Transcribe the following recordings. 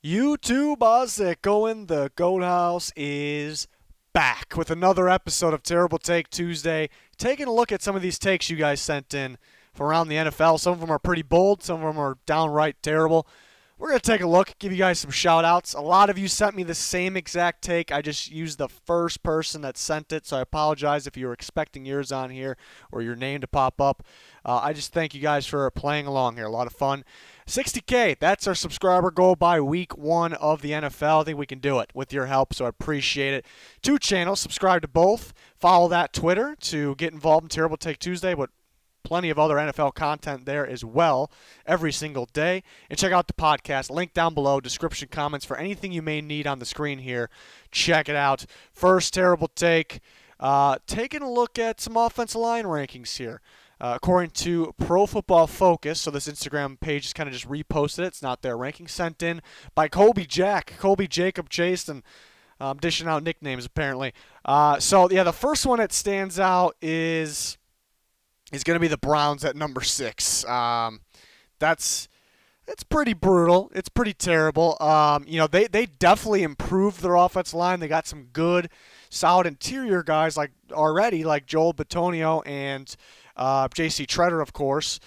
YouTube going. The Goat House is back with another episode of Terrible Take Tuesday. Taking a look at some of these takes you guys sent in from around the NFL. Some of them are pretty bold, some of them are downright terrible. We're going to take a look, give you guys some shout outs. A lot of you sent me the same exact take. I just used the first person that sent it, so I apologize if you were expecting yours on here or your name to pop up. I just thank you guys for playing along here. A lot of fun. 60K, that's our subscriber goal by week 1 of the NFL. I think we can do it with your help, so I appreciate it. 2 channels, subscribe to both. Follow that Twitter to get involved in Terrible Take Tuesday, but plenty of other NFL content there as well every single day. And check out the podcast. Link down below, description, comments for anything you may need on the screen here. Check it out. First Terrible Take, taking a look at some offensive line rankings here. According to Pro Football Focus, so this Instagram page is kind of just reposted it. It's not their ranking, sent in by Colby Jacob Chastain. Dishing out nicknames apparently. The first one that stands out is going to be the Browns at number 6. It's pretty brutal. It's pretty terrible. They definitely improved their offensive line. They got some good, solid interior guys like Joel Bitonio and J.C. Treader, of course.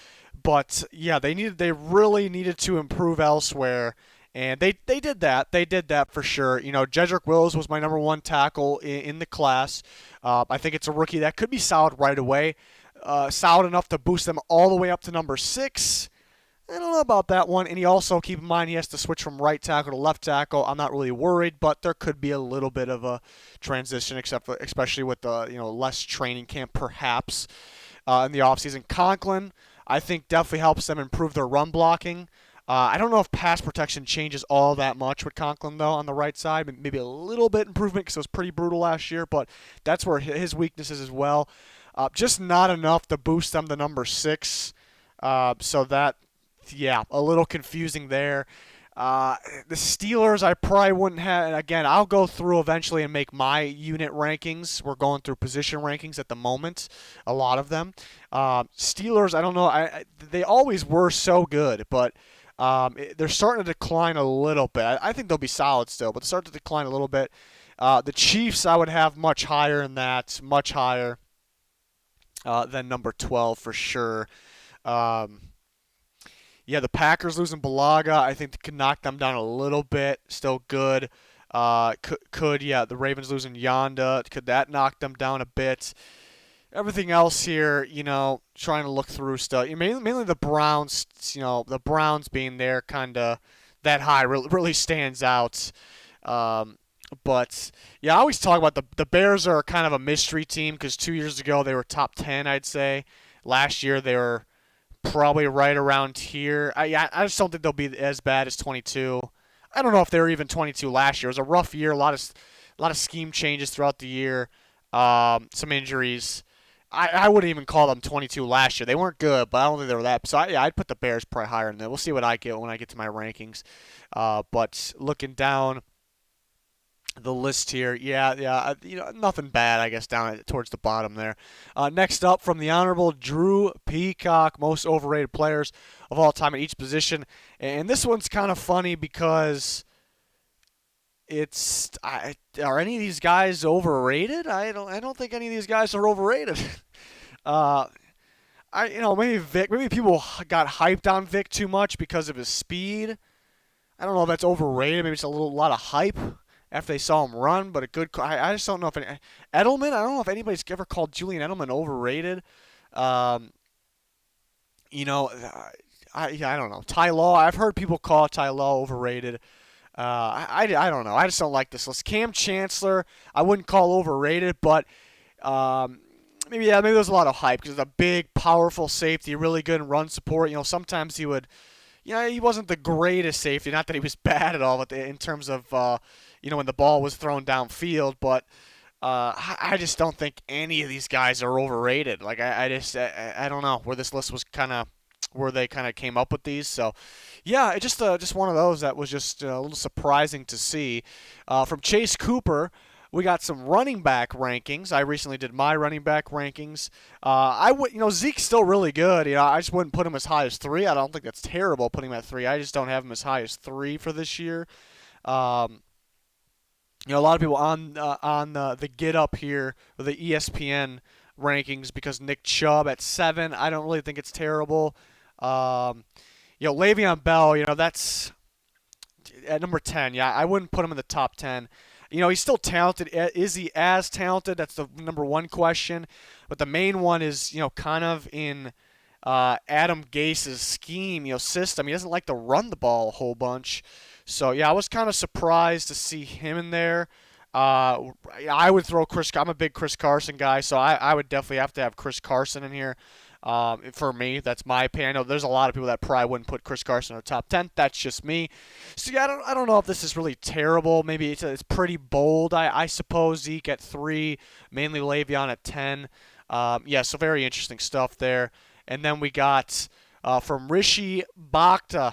But yeah, they really needed to improve elsewhere. And they did that. They did that for sure. Jedrick Wills was my number 1 tackle in the class. I think it's a rookie that could be solid right away. Solid enough to boost them all the way up to number 6. I don't know about that one. And he also, keep in mind, he has to switch from right tackle to left tackle. I'm not really worried, but there could be a little bit of a transition, especially with the less training camp perhaps in the offseason. Conklin, I think, definitely helps them improve their run blocking. I don't know if pass protection changes all that much with Conklin, though, on the right side. Maybe a little bit improvement because it was pretty brutal last year, but that's where his weakness is as well. Just not enough to boost them to number 6. A little confusing there. The Steelers, I probably wouldn't have. Again, I'll go through eventually and make my unit rankings. We're going through position rankings at the moment, a lot of them. Steelers, I don't know. They always were so good, but they're starting to decline a little bit. I think they'll be solid still, but they're starting to decline a little bit. The Chiefs, I would have much higher than that, much higher than number 12 for sure. The Packers losing Balaga, I think they could knock them down a little bit. Still good. The Ravens losing Yonda, could that knock them down a bit? Everything else here, trying to look through stuff. Mainly the Browns, the Browns being there kind of that high really stands out. I always talk about the Bears are kind of a mystery team because 2 years ago they were top 10, I'd say. Last year they were probably right around here. I just don't think they'll be as bad as 22. I don't know if they were even 22 last year. It was a rough year, a lot of scheme changes throughout the year, some injuries. I wouldn't even call them 22 last year. They weren't good, but I don't think they were that. So I'd put the Bears probably higher than that. We'll see what I get when I get to my rankings. But looking down the list here, nothing bad, I guess, down towards the bottom there. Next up, from the Honorable Drew Peacock, most overrated players of all time at each position. And this one's kind of funny because are any of these guys overrated? I don't think any of these guys are overrated. Maybe Vic. Maybe people got hyped on Vic too much because of his speed. I don't know if that's overrated. Maybe it's a lot of hype after they saw him run, but a good. I just don't know if Edelman. I don't know if anybody's ever called Julian Edelman overrated. I don't know. Ty Law. I've heard people call Ty Law overrated. I don't know. I just don't like this list. Cam Chancellor, I wouldn't call overrated, but maybe there's a lot of hype because he's a big, powerful safety, really good in run support. Sometimes he would. He wasn't the greatest safety. Not that he was bad at all, but in terms of when the ball was thrown downfield. But I just don't think any of these guys are overrated. Like I don't know where this list was where they kind of came up with these. So yeah, just one of those that was just a little surprising to see. From Chase Cooper. We got some running back rankings. I recently did my running back rankings. Zeke's still really good. I just wouldn't put him as high as 3. I don't think that's terrible putting him at 3. I just don't have him as high as 3 for this year. Um, a lot of people on the Get Up here, the ESPN rankings, because Nick Chubb at 7. I don't really think it's terrible. Le'Veon Bell, that's at number 10. Yeah, I wouldn't put him in the top 10. He's still talented. Is he as talented? That's the number one question. But the main one is, kind of in Adam Gase's scheme, system. He doesn't like to run the ball a whole bunch. So, yeah, I was kind of surprised to see him in there. I would throw I'm a big Chris Carson guy, so I would definitely have to have Chris Carson in here. For me, that's my opinion. I know there's a lot of people that probably wouldn't put Chris Carson in the top 10. That's just me. So yeah, I don't know if this is really terrible. Maybe it's pretty bold. I suppose. Zeke at 3, mainly Le'Veon at 10. So very interesting stuff there. And then we got from Rishi Bhakta,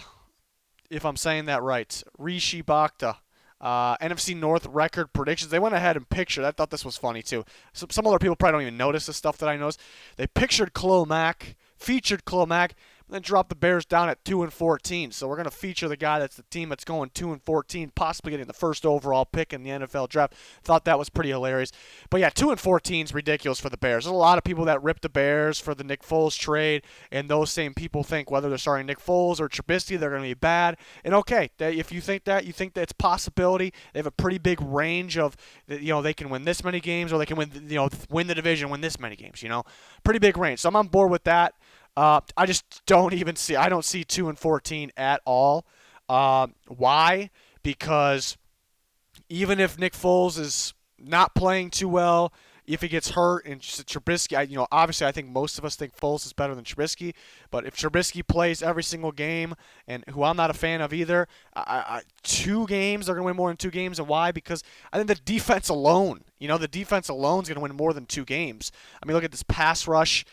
if I'm saying that right, Rishi Bhakta. NFC North record predictions. They went ahead and pictured. I thought this was funny too. Some other people probably don't even notice the stuff that I noticed. They pictured Khalil Mack, featured Khalil Mack, and then dropped the Bears down at 2-14. So we're gonna feature the guy that's the team that's going 2-14, possibly getting the first overall pick in the NFL draft. Thought that was pretty hilarious. But yeah, 2-14 is ridiculous for the Bears. There's a lot of people that rip the Bears for the Nick Foles trade, and those same people think whether they're starting Nick Foles or Trubisky, they're gonna be bad. And okay, if you think that it's possibility. They have a pretty big range of, they can win this many games, or they can win the division, win this many games. Pretty big range. So I'm on board with that. I just don't see 2-14 at all. Why? Because even if Nick Foles is not playing too well, if he gets hurt and Trubisky, obviously I think most of us think Foles is better than Trubisky, but if Trubisky plays every single game, and who I'm not a fan of either, 2 games, they're going to win more than 2 games. And why? Because I think the defense alone, the defense alone is going to win more than 2 games. I mean, look at this pass rush.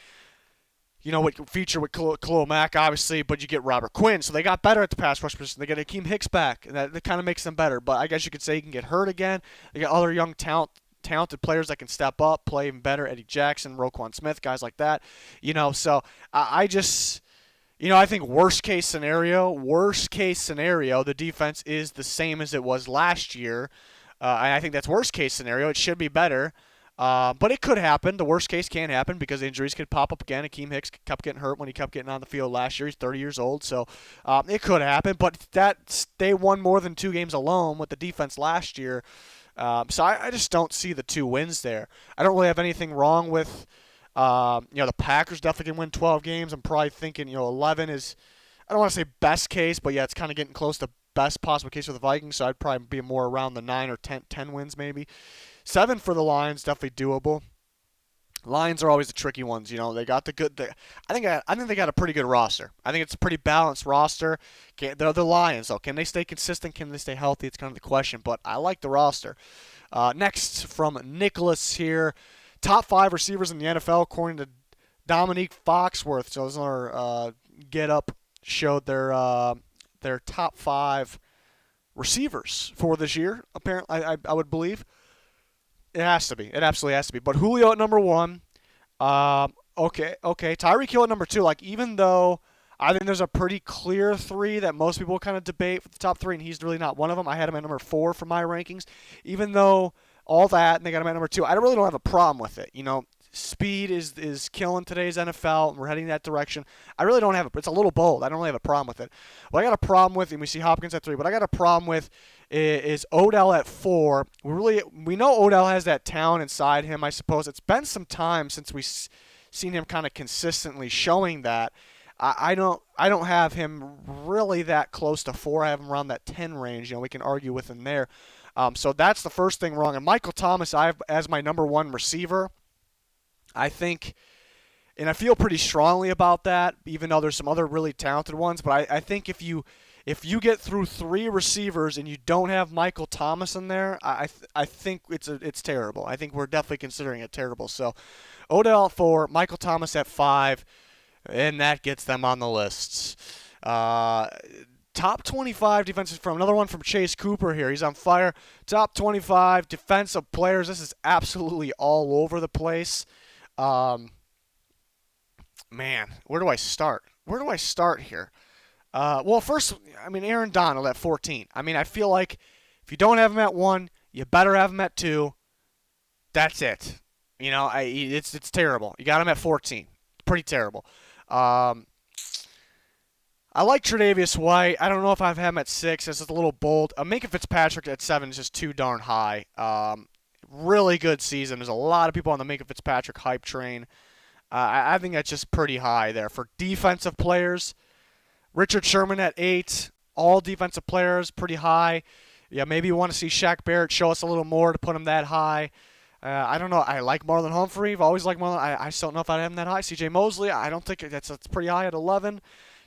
What feature with Khalil Mack, obviously, but you get Robert Quinn. So they got better at the pass rush position. They got Akeem Hicks back, and that kind of makes them better. But I guess you could say he can get hurt again. They got other young talented players that can step up, play even better. Eddie Jackson, Roquan Smith, guys like that. So I just, I think worst case scenario, the defense is the same as it was last year. And I think that's worst case scenario. It should be better. But it could happen. The worst case can happen because injuries could pop up again. Akeem Hicks kept getting hurt when he kept getting on the field last year. He's 30 years old, so it could happen. But they won more than 2 games alone with the defense last year. So I just don't see the 2 wins there. I don't really have anything wrong with, the Packers definitely can win 12 games. I'm probably thinking, 11 is, I don't want to say best case, but yeah, it's kind of getting close to best possible case for the Vikings. So I'd probably be more around the 9 or 10 wins maybe. 7 for the Lions, definitely doable. Lions are always the tricky ones, They got the good. I think they got a pretty good roster. I think it's a pretty balanced roster. They're the Lions, though. Can they stay consistent? Can they stay healthy? It's kind of the question. But I like the roster. Next from Nicholas here, top 5 receivers in the NFL according to Dominique Foxworth. So this is our Get Up showed their top 5 receivers for this year. Apparently, I would believe. It has to be. It absolutely has to be. But Julio at number 1. Okay. Tyreek Hill at number 2. Even though I think there's a pretty clear 3 that most people kind of debate for the top 3, and he's really not one of them. I had him at number 4 for my rankings. Even though all that, and they got him at number 2, I really don't have a problem with it. Speed is killing today's NFL, and we're heading that direction. I really don't have it. It's a little bold. I don't really have a problem with it. What I got a problem with, and we see Hopkins at 3, what I got a problem with is Odell at 4. We know Odell has that talent inside him, I suppose. It's been some time since we've seen him kind of consistently showing that. I don't have him really that close to 4. I have him around that 10 range. We can argue with him there. So that's the first thing wrong. And Michael Thomas, I have as my number 1 receiver. I think, and I feel pretty strongly about that, even though there's some other really talented ones. But I think if you get through 3 receivers and you don't have Michael Thomas in there, I think it's terrible. I think we're definitely considering it terrible. So Odell at 4, Michael Thomas at 5, and that gets them on the lists. top 25 defensive from another one from Chase Cooper here. He's on fire. Top 25 defensive players. This is absolutely all over the place. Man, where do I start? Where do I start here? Well, first, I mean, Aaron Donald at 14. I mean, I feel like if you don't have him at 1, you better have him at 2. That's it. You know, it's terrible. You got him at 14. Pretty terrible. I like Tre'Davious White. I don't know if I've had him at 6. It's just a little bold. Minka Fitzpatrick at 7 is just too darn high. Really good season. There's a lot of people on the Minka Fitzpatrick hype train. I think that's just pretty high there. For defensive players, Richard Sherman at 8. All defensive players, pretty high. Yeah, maybe you want to see Shaq Barrett show us a little more to put him that high. I don't know. I like Marlon Humphrey. I've always liked Marlon. I just don't know if I'd have him that high. C.J. Mosley, I don't think that's pretty high at 11.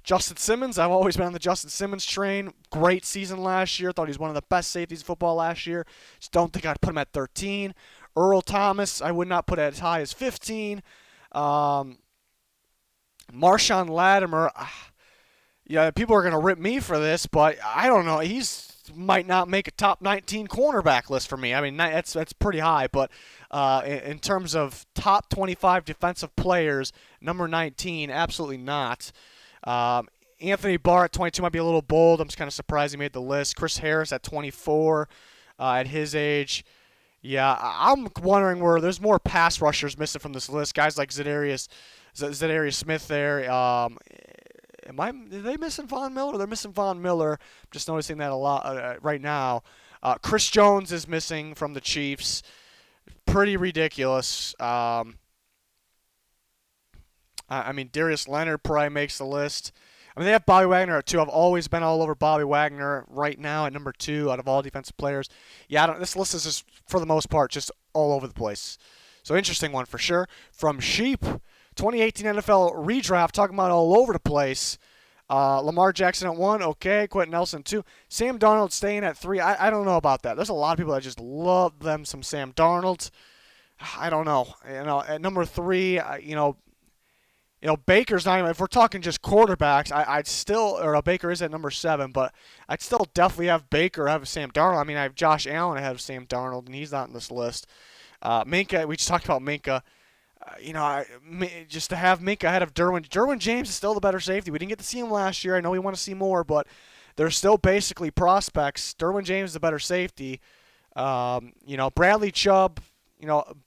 Justin Simmons, I've always been on the Justin Simmons train. Great season last year. Thought he was one of the best safeties in football last year. Just don't think I'd put him at 13. Earl Thomas, I would not put as high as 15. Marshawn Latimer, yeah, people are going to rip me for this, but I don't know. He's might not make a top 19 cornerback list for me. I mean, that's pretty high, but in terms of top 25 defensive players, number 19, absolutely not. Anthony Barr at 22 might be a little bold. I'm just kind of surprised he made the list. Chris Harris at 24 at his age. Yeah, I'm wondering where there's more pass rushers missing from this list. Guys like Zadarius Smith there. Are they missing Von Miller? They're missing Von Miller. I'm just noticing that a lot right now. Chris Jones is missing from the Chiefs. Pretty ridiculous. I mean, Darius Leonard probably makes the list. I mean, they have Bobby Wagner at 2. I've always been all over Bobby Wagner right now at number 2 out of all defensive players. Yeah, this list is just, for the most part, just all over the place. So interesting one for sure. From Sheep, 2018 NFL redraft, talking about all over the place. Lamar Jackson at 1, okay. Quentin Nelson 2. Sam Darnold staying at 3. I don't know about that. There's a lot of people that just love them some Sam Darnold. I don't know. You know, at number 3, Baker's not even, if we're talking just quarterbacks, I'd still, or Baker is at number 7, but I'd still definitely have Baker ahead of Sam Darnold. I mean, I have Josh Allen ahead of Sam Darnold, and he's not in this list. Minka, we just talked about Minka. Just to have Minka ahead of Derwin. Derwin James is still the better safety. We didn't get to see him last year. I know we want to see more, but they're still basically prospects. Derwin James is the better safety. Bradley Chubb,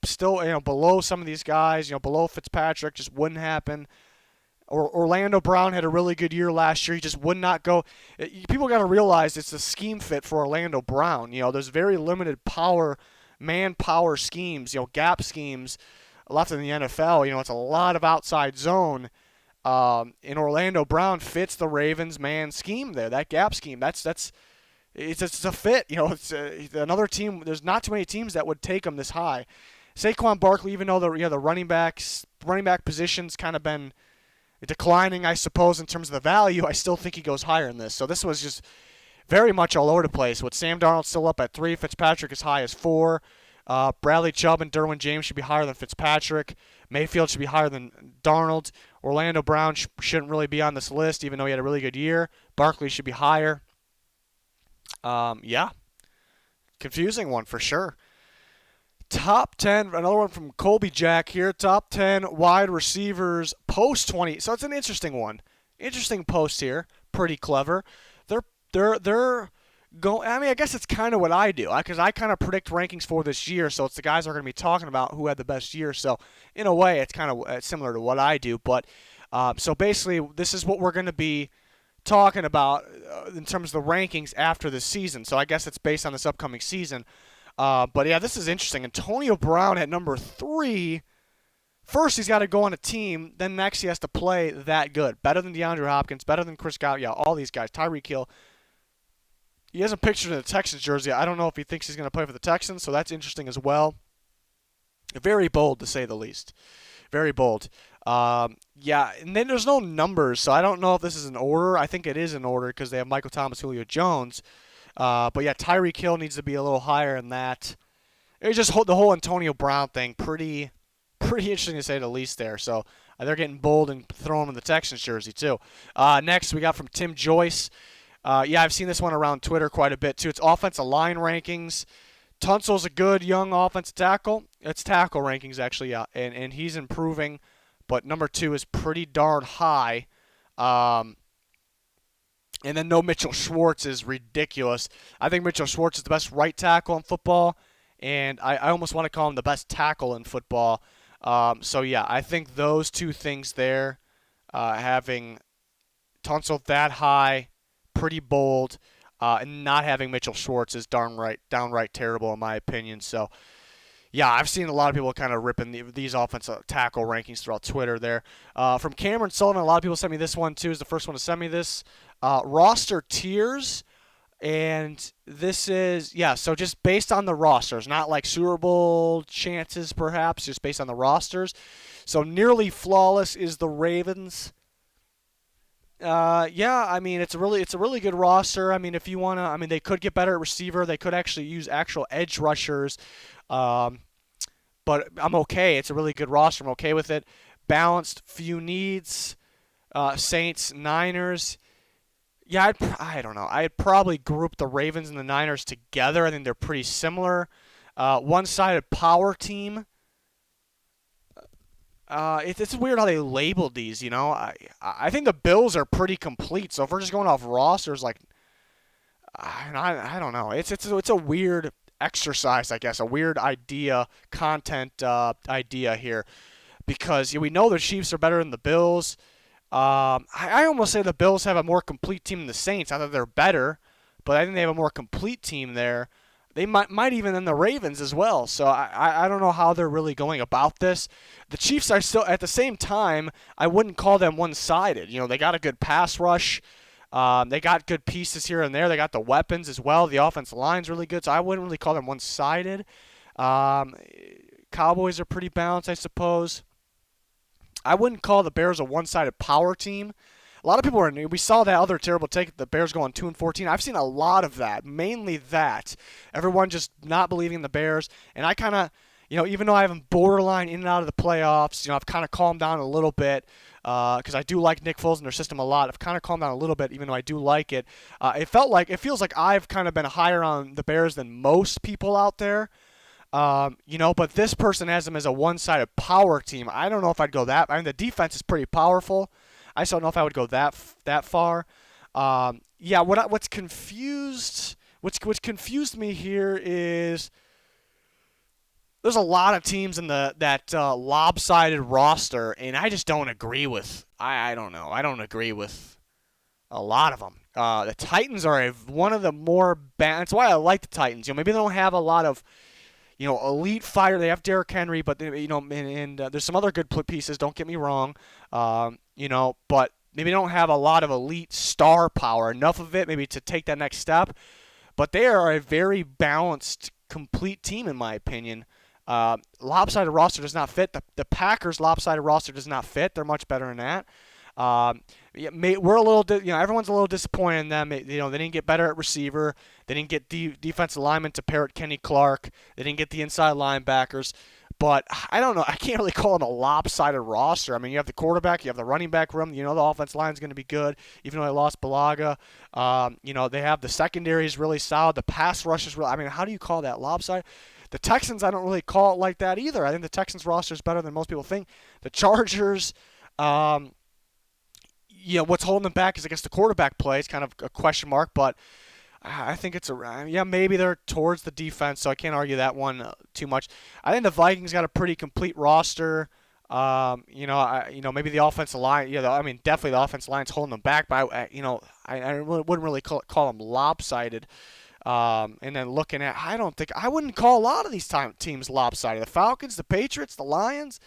still, below some of these guys, below Fitzpatrick, just wouldn't happen. Orlando Brown had a really good year last year. He just would not go. People got to realize it's a scheme fit for Orlando Brown. There's very limited man-power schemes, gap schemes left in the NFL. It's a lot of outside zone. And Orlando Brown fits the Ravens' man scheme there, that gap scheme. It's a fit. It's another team. There's not too many teams that would take him this high. Saquon Barkley, even though the running back position's kind of been declining, I suppose, in terms of the value, I still think he goes higher in this. So this was just very much all over the place. With Sam Darnold still up at 3, Fitzpatrick as high as 4. Bradley Chubb and Derwin James should be higher than Fitzpatrick. Mayfield should be higher than Darnold. Orlando Brown shouldn't really be on this list, even though he had a really good year. Barkley should be higher. Confusing one for sure. Top 10, another one from Colby Jack here. Top 10 wide receivers post 20. So it's an interesting one. Interesting post here. Pretty clever. They're going. I mean, I guess it's kind of what I do, because I kind of predict rankings for this year. So it's the guys we're going to be talking about who had the best year. So in a way, it's kind of similar to what I do. But so basically, this is what we're going to be talking about in terms of the rankings after this season. So I guess it's based on this upcoming season. But yeah, this is interesting. Antonio Brown at number 3. First, he's got to go on a team. Then next, he has to play that good. Better than DeAndre Hopkins. Better than Chris Godwin. Yeah, all these guys. Tyreek Hill. He hasn't pictured in the Texans jersey. I don't know if he thinks he's going to play for the Texans, so that's interesting as well. Very bold, to say the least. Very bold. Yeah, and then there's no numbers, so I don't know if this is in order. I think it is in order because they have Michael Thomas, Julio Jones. But yeah, Tyreek Hill needs to be a little higher than that. It's just the whole Antonio Brown thing, pretty interesting to say the least there. So they're getting bold and throwing him in the Texans jersey too. Next, we got from Tim Joyce. Yeah, I've seen this one around Twitter quite a bit too. It's offensive line rankings. Tunsil's a good young offensive tackle. It's tackle rankings actually, yeah, and he's improving, but number 2 is pretty darn high. Um, and then no Mitchell Schwartz is ridiculous. I think Mitchell Schwartz is the best right tackle in football, and I almost want to call him the best tackle in football. So yeah, I think those two things there, having Tunsil that high, pretty bold, and not having Mitchell Schwartz is downright terrible in my opinion. So yeah, I've seen a lot of people kind of ripping these offensive tackle rankings throughout Twitter there. From Cameron Sullivan, a lot of people sent me this one too. Is the first one to send me this roster tiers, and this is so just based on the rosters, not like Super Bowl chances perhaps, just based on the rosters. So nearly flawless is the Ravens. Yeah, I mean it's a really good roster. I mean if you wanna, I mean they could get better at receiver. They could actually use actual edge rushers. Um, but I'm okay. It's a really good roster. I'm okay with it. Balanced, few needs. Saints, Niners. Yeah, I don't know. I'd probably group the Ravens and the Niners together. I think they're pretty similar. One-sided power team. It's weird how they labeled these. I think the Bills are pretty complete. So if we're just going off rosters, like I don't know. It's a weird exercise, I guess, a weird content idea here, because we know the Chiefs are better than the Bills. I almost say the Bills have a more complete team than the Saints. Not that they're better, but I think they have a more complete team there. They might even than the Ravens as well. So I don't know how they're really going about this. The Chiefs are still, at the same time, I wouldn't call them one-sided. They got a good pass rush. They got good pieces here and there. They got the weapons as well. The offensive line's really good, so I wouldn't really call them one-sided. Cowboys are pretty balanced, I suppose. I wouldn't call the Bears a one-sided power team. A lot of people we saw that other terrible take, the Bears going 2-14. I've seen a lot of that, mainly that. Everyone just not believing in the Bears. And I kind of, even though I have them borderline in and out of the playoffs, I've kind of calmed down a little bit because I do like Nick Foles and their system a lot. I've kind of calmed down a little bit, even though I do like it. It feels like I've kind of been higher on the Bears than most people out there. But this person has them as a one-sided power team. I don't know if I'd go that. I mean, the defense is pretty powerful. I just don't know if I would go that far. What's confused me here is there's a lot of teams in that lopsided roster, and I just don't agree with. I don't know. I don't agree with a lot of them. The Titans are one of the more that's why I like the Titans. Maybe they don't have a lot of elite fighter. They have Derrick Henry, but and there's some other good pieces. Don't get me wrong. But maybe don't have a lot of elite star power. Enough of it, maybe to take that next step. But they are a very balanced, complete team, in my opinion. Lopsided roster does not fit. The Packers' lopsided roster does not fit. They're much better than that. We're a little, everyone's a little disappointed in them. They didn't get better at receiver. They didn't get defensive linemen to pair at Kenny Clark. They didn't get the inside linebackers. But I don't know. I can't really call them a lopsided roster. I mean, you have the quarterback, you have the running back room. The offense line is going to be good, even though they lost Balaga. They have the secondary is really solid. The pass rush is really. I mean, how do you call that lopsided? The Texans, I don't really call it like that either. I think the Texans roster is better than most people think. The Chargers. What's holding them back is, I guess, the quarterback play. It's kind of a question mark, but I think it's maybe they're towards the defense, so I can't argue that one too much. I think the Vikings got a pretty complete roster. Maybe the offensive line. Definitely the offensive line's holding them back, but I wouldn't really call them lopsided. And then looking at, I wouldn't call a lot of these teams lopsided. The Falcons, the Patriots, the Lions.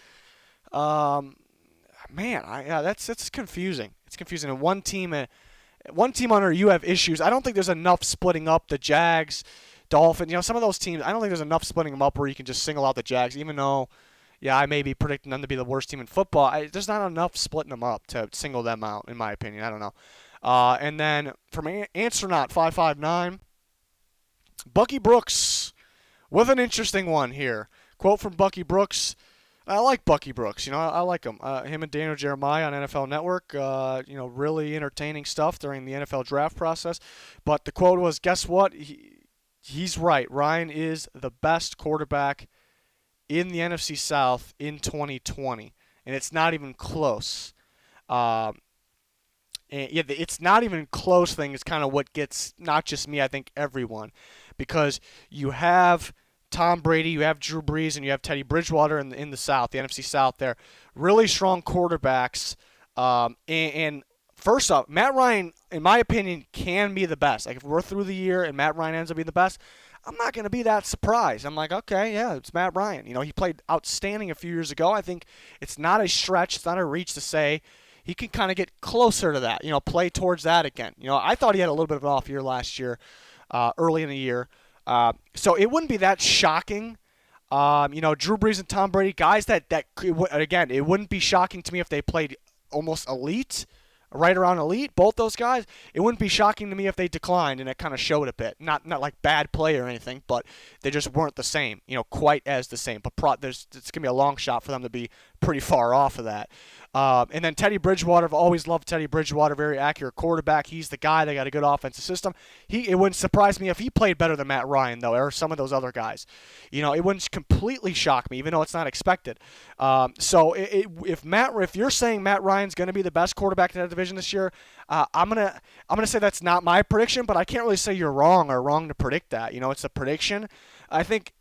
That's confusing. It's confusing. And one team under you have issues. I don't think there's enough splitting up the Jags, Dolphins. Some of those teams, I don't think there's enough splitting them up where you can just single out the Jags, even though, I may be predicting them to be the worst team in football. There's not enough splitting them up to single them out, in my opinion. I don't know. And then from Answernaut 559, Bucky Brooks with an interesting one here. Quote from Bucky Brooks. I like Bucky Brooks. I like him. Him and Daniel Jeremiah on NFL Network. Really entertaining stuff during the NFL draft process. But the quote was, "Guess what? He's right. Ryan is the best quarterback in the NFC South in 2020, and it's not even close." Um, and yeah, it's not even close thing is kind of what gets not just me, I think everyone, because you have Tom Brady, you have Drew Brees, and you have Teddy Bridgewater in the South, the NFC South. There, really strong quarterbacks. And first off, Matt Ryan, in my opinion, can be the best. Like if we're through the year and Matt Ryan ends up being the best, I'm not going to be that surprised. I'm like, okay, yeah, it's Matt Ryan. He played outstanding a few years ago. I think it's not a stretch, it's not a reach to say he can kind of get closer to that, play towards that again. I thought he had a little bit of an off year last year, early in the year. So it wouldn't be that shocking. Drew Brees and Tom Brady, guys again, it wouldn't be shocking to me if they played almost elite, right around elite, both those guys. It wouldn't be shocking to me if they declined, and it kind of showed a bit. Not like bad play or anything, but they just weren't the same, quite as the same. But it's going to be a long shot for them to be pretty far off of that. And then Teddy Bridgewater, I've always loved Teddy Bridgewater, very accurate quarterback. He's the guy. They got a good offensive system. It wouldn't surprise me if he played better than Matt Ryan, though, or some of those other guys. It wouldn't completely shock me, even though it's not expected. If you're saying Matt Ryan's going to be the best quarterback in that division this year, I'm gonna say that's not my prediction, but I can't really say you're wrong or wrong to predict that. It's a prediction. I think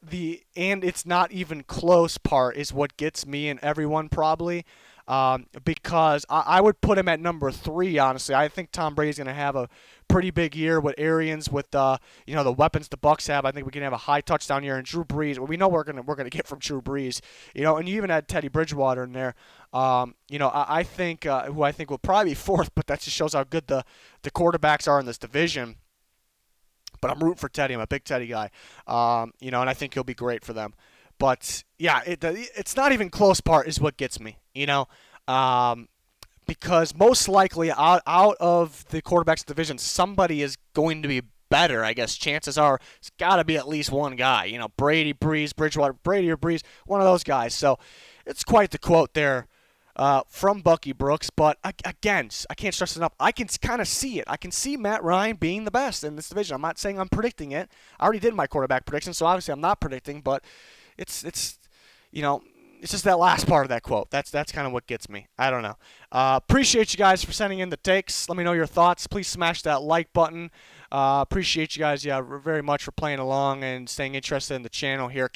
and it's not even close part is what gets me and everyone probably. Because I would put him at number 3, honestly. I think Tom Brady's going to have a pretty big year with Arians, with the weapons the Bucs have. I think we can have a high touchdown year, and Drew Brees. We know we're gonna get from Drew Brees, and you even had Teddy Bridgewater in there. I think who I think will probably be 4th, but that just shows how good the quarterbacks are in this division. But I'm rooting for Teddy. I'm a big Teddy guy, and I think he'll be great for them. But yeah, it's not even close part is what gets me, because most likely out of the quarterbacks division, somebody is going to be better. I guess chances are it's got to be at least one guy, Brady, Brees, Bridgewater, Brady or Brees, one of those guys. So it's quite the quote there from Bucky Brooks. But again, I can't stress enough. I can kind of see it. I can see Matt Ryan being the best in this division. I'm not saying I'm predicting it. I already did my quarterback prediction, so obviously I'm not predicting, but it's just that last part of that quote. That's kind of what gets me. I don't know. Appreciate you guys for sending in the takes. Let me know your thoughts. Please smash that like button. Appreciate you guys, very much for playing along and staying interested in the channel here.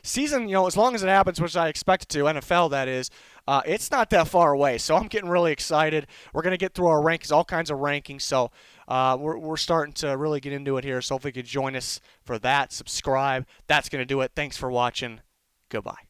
Season, as long as it happens, which I expect it to, NFL that is, it's not that far away. So I'm getting really excited. We're gonna get through our rankings, all kinds of rankings. So we're starting to really get into it here. So hopefully you can join us for that. Subscribe. That's gonna do it. Thanks for watching. Goodbye.